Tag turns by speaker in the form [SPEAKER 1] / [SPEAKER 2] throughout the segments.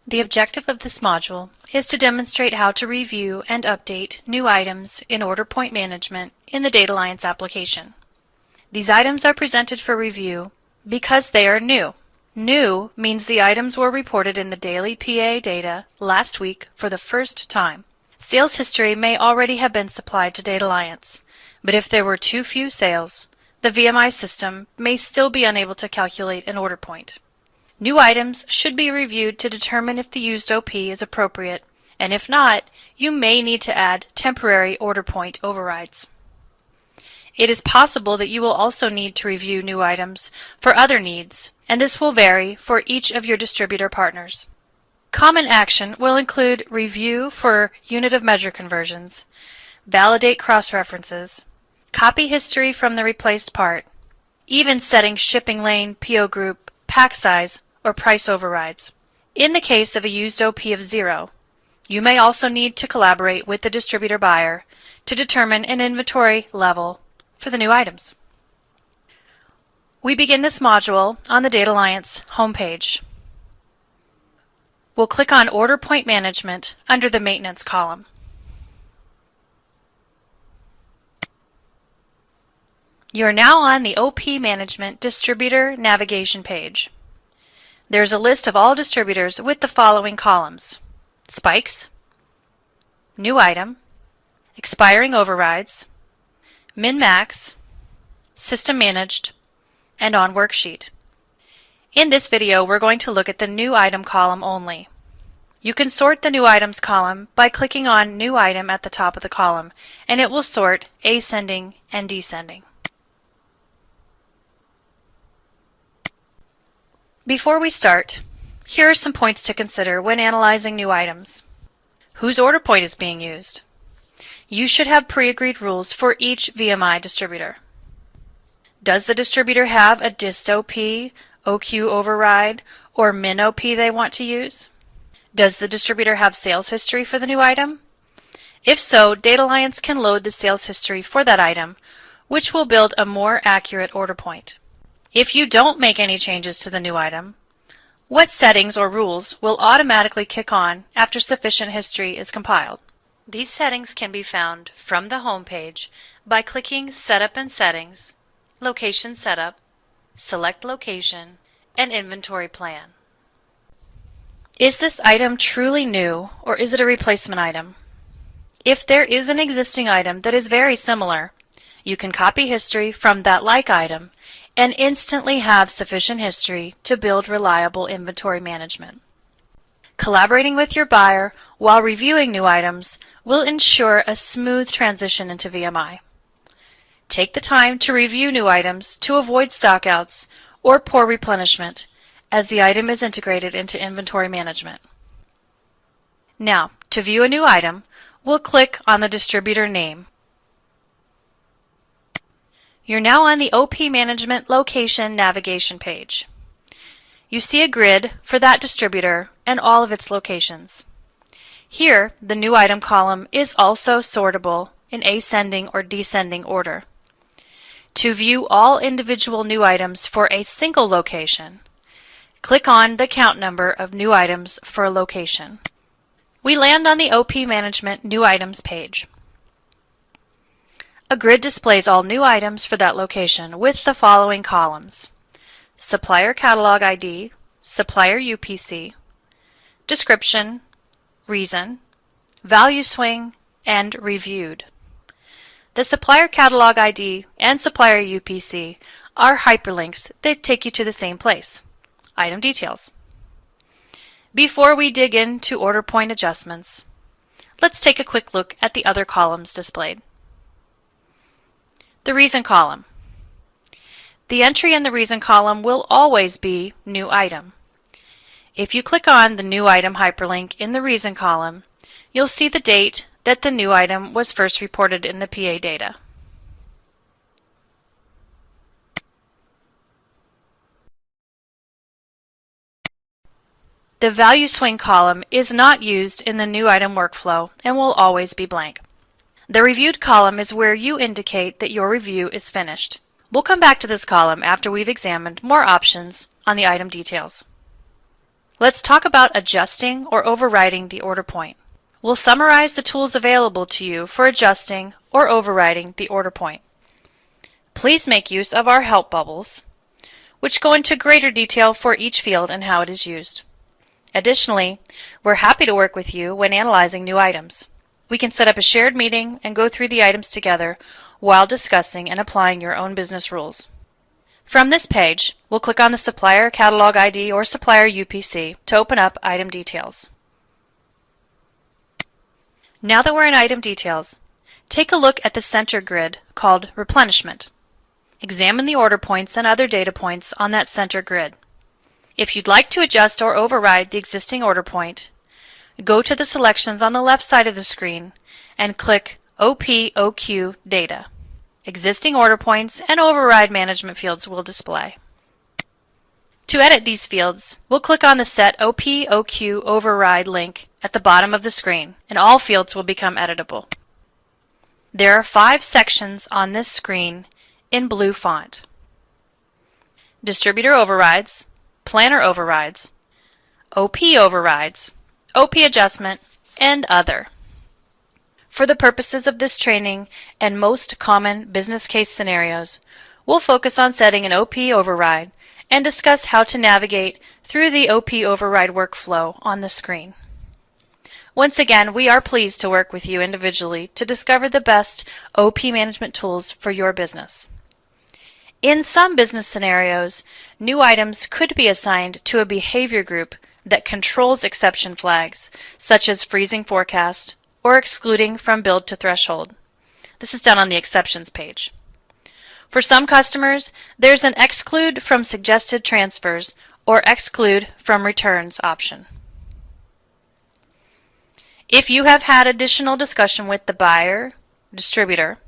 [SPEAKER 1] The objective of this module is to demonstrate how to review and update new items in order point management in the Data Alliance application. These items are presented for review because they are new. New means the items were reported in the daily PA data last week for the first time. Sales history may already have been supplied to Data Alliance, but if there were too few sales, the VMI system may still be unable to calculate an order point. New items should be reviewed to determine if the used OP is appropriate, and if not, you may need to add temporary order point overrides. It is possible that you will also need to review new items for other needs, and this will vary for each of your distributor partners. Common action will include review for unit of measure conversions, validate cross-references, copy history from the replaced part, even setting shipping lane, PO group, pack size, or price overrides. In the case of a used OP of 0, you may also need to collaborate with the distributor buyer to determine an inventory level for the new items. We begin this module on the Data Alliance homepage. We'll click on Order Point Management under the Maintenance column. You are now on the OP Management Distributor Navigation page. There's a list of all distributors with the following columns: spikes, new item, expiring overrides, min-max, system managed, and on worksheet. In this video, we're going to look at the new item column only. You can sort the new items column by clicking on new item at the top of the column, and it will sort ascending and descending. Before we start, here are some points to consider when analyzing new items. Whose order point is being used? You should have pre-agreed rules for each VMI distributor. Does the distributor have a dist OP, OQ override, or min OP they want to use? Does the distributor have sales history for the new item? If so, Data Alliance can load the sales history for that item, which will build a more accurate order point. If you don't make any changes to the new item, what settings or rules will automatically kick on after sufficient history is compiled? These settings can be found from the home page by clicking Setup and Settings, Location Setup, Select Location, and Inventory Plan. Is this item truly new, or is it a replacement item? If there is an existing item that is very similar, you can copy history from that like item and instantly have sufficient history to build reliable inventory management. Collaborating with your buyer while reviewing new items will ensure a smooth transition into VMI. Take the time to review new items to avoid stockouts or poor replenishment as the item is integrated into inventory management. Now, to view a new item, we'll click on the distributor name. You're now on the OP Management Location Navigation page. You see a grid for that distributor and all of its locations. Here, the new item column is also sortable in ascending or descending order. To view all individual new items for a single location, click on the count number of new items for a location. We land on the OP Management New Items page. A grid displays all new items for that location with the following columns: Supplier Catalog ID, Supplier UPC, Description, Reason, Value Swing, and Reviewed. The Supplier Catalog ID and Supplier UPC are hyperlinks that take you to the same place: Item Details. Before we dig into order point adjustments, let's take a quick look at the other columns displayed. The Reason column. The entry in the Reason column will always be New Item. If you click on the New Item hyperlink in the Reason column, you'll see the date that the new item was first reported in the PA data. The Value Swing column is not used in the new item workflow and will always be blank. The Reviewed column is where you indicate that your review is finished. We'll come back to this column after we've examined more options on the item details. Let's talk about adjusting or overriding the order point. We'll summarize the tools available to you for adjusting or overriding the order point. Please make use of our help bubbles, which go into greater detail for each field and how it is used. Additionally, we're happy to work with you when analyzing new items. We can set up a shared meeting and go through the items together while discussing and applying your own business rules. From this page, we'll click on the Supplier Catalog ID or Supplier UPC to open up Item Details. Now that we're in Item Details, take a look at the center grid called Replenishment. Examine the order points and other data points on that center grid. If you'd like to adjust or override the existing order point, go to the selections on the left side of the screen and click OP/OQ Data. Existing order points and override management fields will display. To edit these fields, we'll click on the Set OP/OQ Override link at the bottom of the screen, and all fields will become editable. There are 5 sections on this screen in blue font: Distributor Overrides, Planner Overrides, OP Overrides, OP Adjustment, and Other. For the purposes of this training and most common business case scenarios, we'll focus on setting an OP override and discuss how to navigate through the OP override workflow on the screen. Once again, we are pleased to work with you individually to discover the best OP management tools for your business. In some business scenarios, new items could be assigned to a behavior group that controls exception flags, such as freezing forecast or excluding from build to threshold. This is done on the exceptions page. For some customers, there's an exclude from suggested transfers or exclude from returns option. If you have had additional discussion with the buyer, distributor,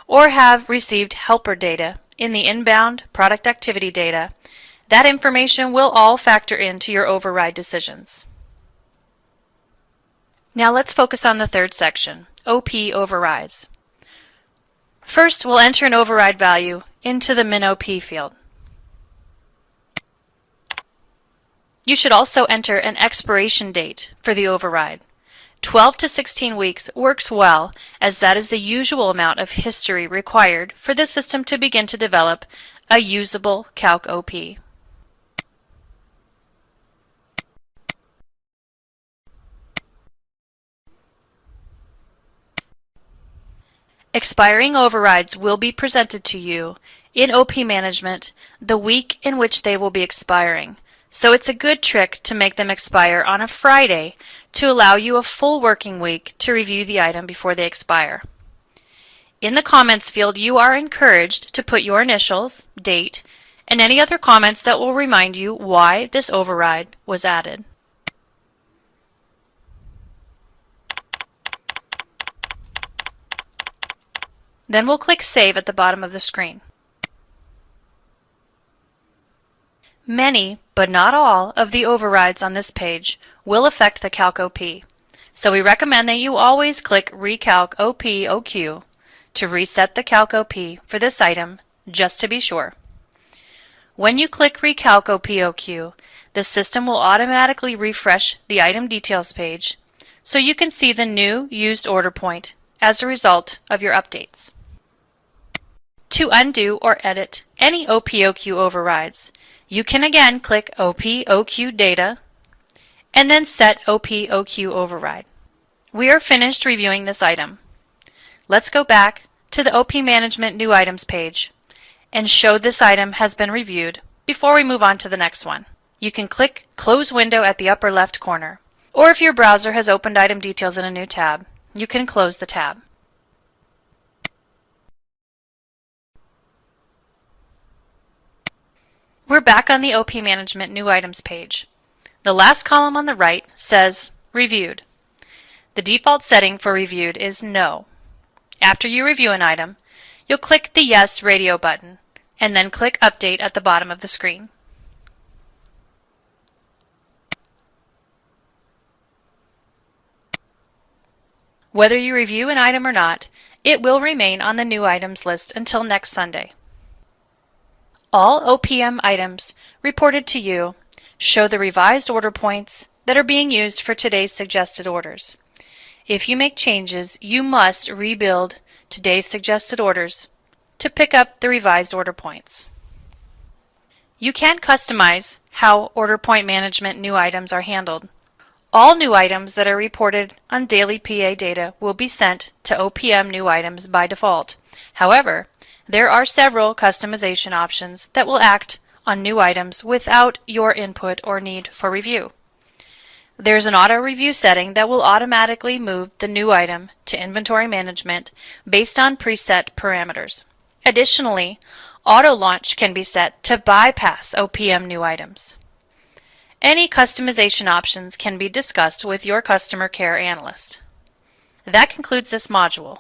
[SPEAKER 1] or have received helper data in the inbound product activity data, that information will all factor into your override decisions. Now let's focus on the third section, OP overrides. First, we'll enter an override value into the MinOP field. You should also enter an expiration date for the override. 12 to 16 weeks works well, as that is the usual amount of history required for this system to begin to develop a usable Calc OP. Expiring overrides will be presented to you in OP Management the week in which they will be expiring. So it's a good trick to make them expire on a Friday to allow you a full working week to review the item before they expire. In the comments field, you are encouraged to put your initials, date, and any other comments that will remind you why this override was added. Then we'll click Save at the bottom of the screen. Many, but not all, of the overrides on this page will affect the Calc OP, so we recommend that you always click Recalc OP/OQ to reset the Calc OP for this item, just to be sure. When you click Recalc OP/OQ, the system will automatically refresh the item details page so you can see the new used order point as a result of your updates. To undo or edit any OP/OQ overrides, you can again click OP/OQ Data and then set OP/OQ Override. We are finished reviewing this item. Let's go back to the OP Management New Items page and show this item has been reviewed before we move on to the next one. You can click Close Window at the upper left corner, or if your browser has opened item details in a new tab, you can close the tab. We're back on the OP Management New Items page. The last column on the right says Reviewed. The default setting for Reviewed is No. After you review an item, you'll click the Yes Radio button and then click Update at the bottom of the screen. Whether you review an item or not, it will remain on the New Items list until next Sunday. All OPM items reported to you show the revised order points that are being used for today's suggested orders. If you make changes, you must rebuild today's suggested orders to pick up the revised order points. You can customize how order point management new items are handled. All new items that are reported on daily PA data will be sent to OPM new items by default. However, there are several customization options that will act on new items without your input or need for review. There's an auto review setting that will automatically move the new item to inventory management based on preset parameters. Additionally, auto launch can be set to bypass OPM new items. Any customization options can be discussed with your customer care analyst. That concludes this module.